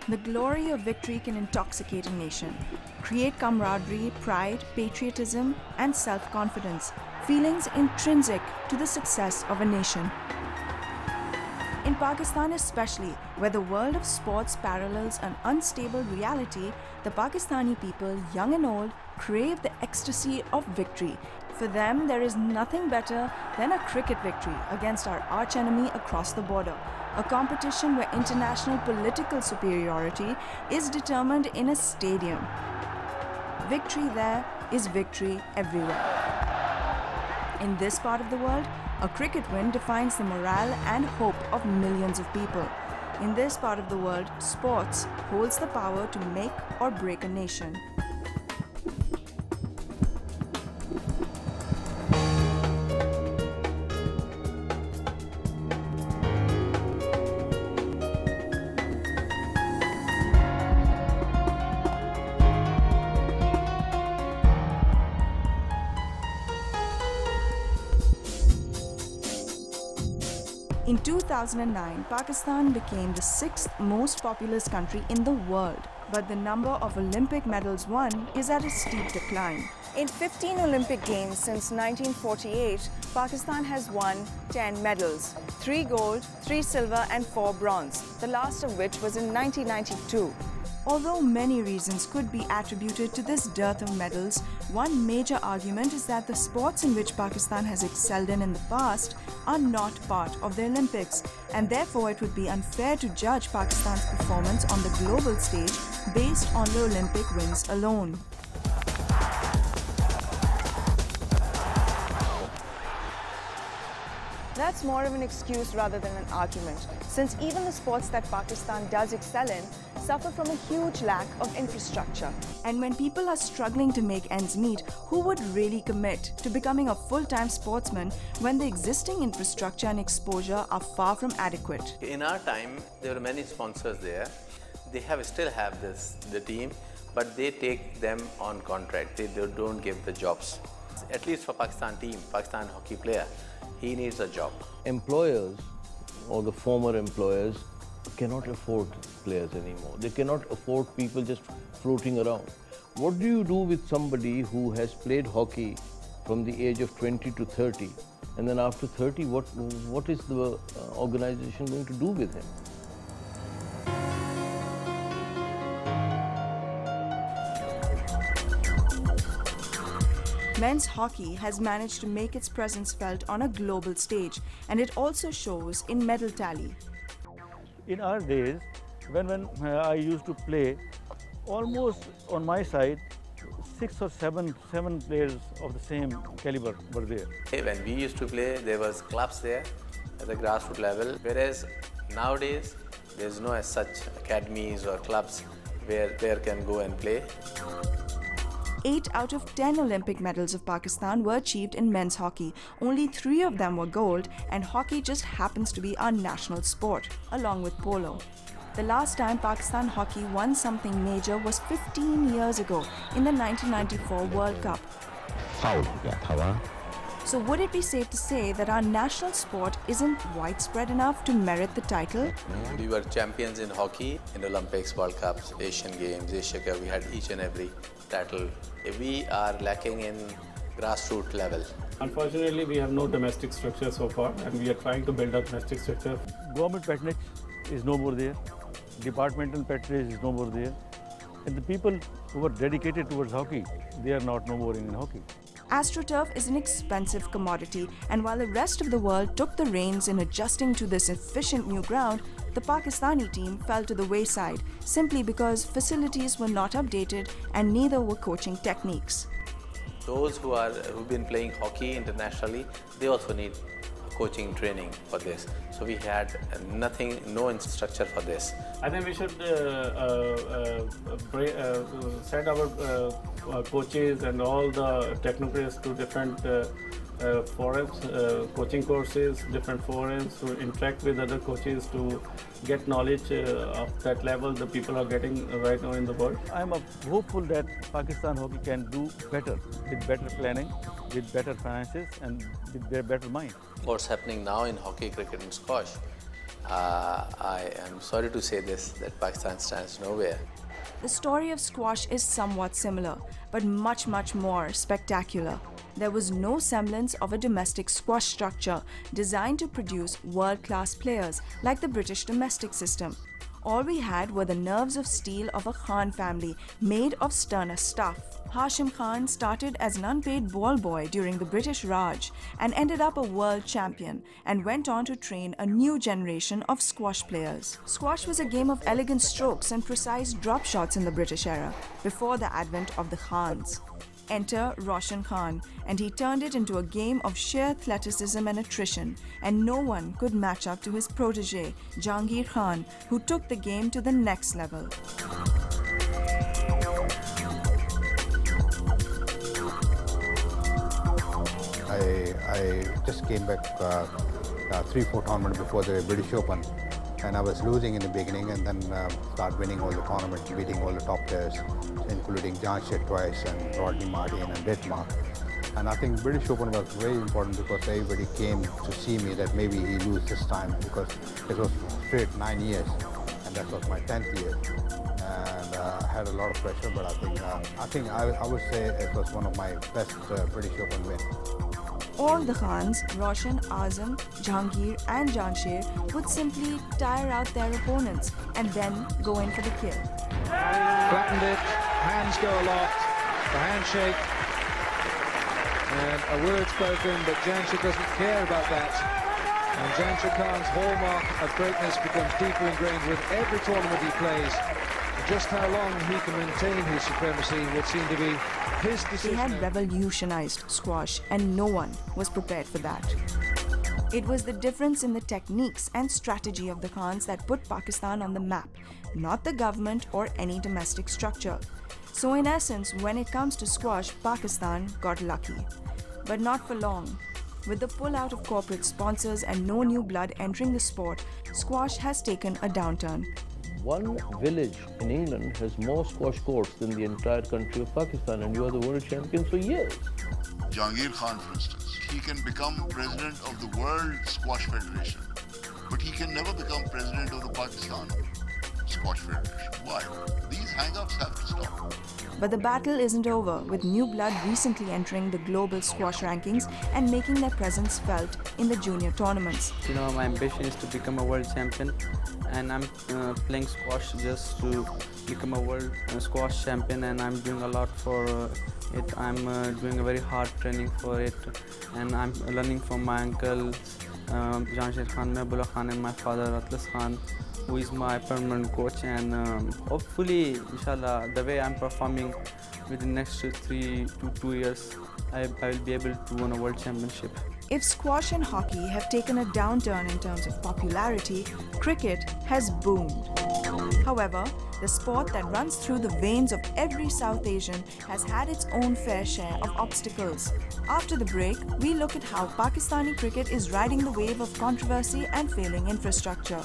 The glory of victory can intoxicate a nation, create camaraderie, pride, patriotism, and self-confidence, feelings intrinsic to the success of a nation. In Pakistan especially, where the world of sports parallels an unstable reality, the Pakistani people, young and old, crave the ecstasy of victory. For them, there is nothing better than a cricket victory against our archenemy across the border, a competition where international political superiority is determined in a stadium. Victory there is victory everywhere. In this part of the world, a cricket win defines the morale and hope of millions of people. In this part of the world, sports holds the power to make or break a nation. In 2009, Pakistan became the 6th most populous country in the world, but the number of Olympic medals won is at a steep decline. In 15 Olympic Games since 1948, Pakistan has won 10 medals, 3 gold, 3 silver and 4 bronze, the last of which was in 1992. Although many reasons could be attributed to this dearth of medals, one major argument is that the sports in which Pakistan has excelled in the past are not part of the Olympics, and therefore it would be unfair to judge Pakistan's performance on the global stage based on the Olympic wins alone. That's more of an excuse rather than an argument, since even the sports that Pakistan does excel in suffer from a huge lack of infrastructure. And when people are struggling to make ends meet, who would really commit to becoming a full-time sportsman when the existing infrastructure and exposure are far from adequate? In our time, there were many sponsors there. They still have the team, but they take them on contract. They don't give the jobs. At least for Pakistan team, Pakistan hockey player, he needs a job. Employers or the former employers cannot afford players anymore. They cannot afford people just floating around. What do you do with somebody who has played hockey from the age of 20 to 30, and then after 30, what is the organization going to do with him? Men's hockey has managed to make its presence felt on a global stage, and it also shows in medal tally. In our days, when I used to play, almost on my side, 6 or 7 players of the same caliber were there. When we used to play, there was clubs there at the grassroots level, whereas nowadays, there's no as such academies or clubs where players can go and play. 8 out of 10 Olympic medals of Pakistan were achieved in men's hockey. Only 3 of them were gold, and hockey just happens to be our national sport, along with polo. The last time Pakistan hockey won something major was 15 years ago in the 1994 World Cup. So would it be safe to say that our national sport isn't widespread enough to merit the title? We were champions in hockey, in Olympics, World Cups, Asian Games, Asia Cup. We had each and every title. We are lacking in grassroots level. Unfortunately, we have no domestic structure so far, and we are trying to build a domestic structure. Government patronage is no more there. Departmental patronage is no more there. And the people who are dedicated towards hockey, they are no more in hockey. AstroTurf is an expensive commodity, and while the rest of the world took the reins in adjusting to this efficient new ground, the Pakistani team fell to the wayside simply because facilities were not updated and neither were coaching techniques. Those who've been playing hockey internationally, they also need coaching training for this. So we had no infrastructure for this. I think we should send our coaches and all the technocrats to different forums, coaching courses, different forums, to interact with other coaches to get knowledge of that level the people are getting right now in the world. I'm hopeful that Pakistan hockey can do better with better planning, with better finances and with their better mind. What's happening now in hockey, cricket and squash, I am sorry to say this, that Pakistan stands nowhere. The story of squash is somewhat similar, but much, much more spectacular. There was no semblance of a domestic squash structure designed to produce world-class players like the British domestic system. All we had were the nerves of steel of a Khan family made of sterner stuff. Hashim Khan started as an unpaid ball boy during the British Raj and ended up a world champion and went on to train a new generation of squash players. Squash was a game of elegant strokes and precise drop shots in the British era, before the advent of the Khans. Enter Roshan Khan, and he turned it into a game of sheer athleticism and attrition, and no one could match up to his protege, Jahangir Khan, who took the game to the next level. I just came back 3-4 tournaments before the British Open, and I was losing in the beginning, and then start winning all the tournaments, beating all the top players, including Jamshed twice and Rodney Martin and Detmar. And I think British Open was very important because everybody came to see me that maybe he lose this time, because it was straight 9 years, and that was my 10th year. And I had a lot of pressure, but I think I would say it was one of my best British Open wins. All the Khans, Roshan, Azam, Jahangir and Jamshed would simply tire out their opponents and then go in for the kill. Flattened it, hands go aloft, the handshake, and a word spoken, but Jamshed doesn't care about that. And Jamshed Khan's hallmark of greatness becomes deeply ingrained with every tournament he plays. Just how long he can maintain his supremacy would seem to be his decision. They had revolutionized squash, and no one was prepared for that. It was the difference in the techniques and strategy of the Khans that put Pakistan on the map, not the government or any domestic structure. So in essence, when it comes to squash, Pakistan got lucky. But not for long. With the pull-out of corporate sponsors and no new blood entering the sport, squash has taken a downturn. One village in England has more squash courts than the entire country of Pakistan, and you are the world champions for years. Jahangir Khan, for instance, he can become president of the World Squash Federation, but he can never become president of the Pakistan Squash Federation. Why? These hang-ups have to stop. But the battle isn't over, with new blood recently entering the global squash rankings and making their presence felt in the junior tournaments. You know, my ambition is to become a world champion, and I'm playing squash just to become a world squash champion, and I'm doing a lot for it. I'm doing a very hard training for it, and I'm learning from my uncles, Jamshed Khan, Mehbullah Khan, and my father, Atlas Khan, who is my permanent coach. And hopefully, inshallah, the way I'm performing within the next 3 to 2 years, I will be able to win a world championship. If squash and hockey have taken a downturn in terms of popularity, cricket has boomed. However, the sport that runs through the veins of every South Asian has had its own fair share of obstacles. After the break, we look at how Pakistani cricket is riding the wave of controversy and failing infrastructure.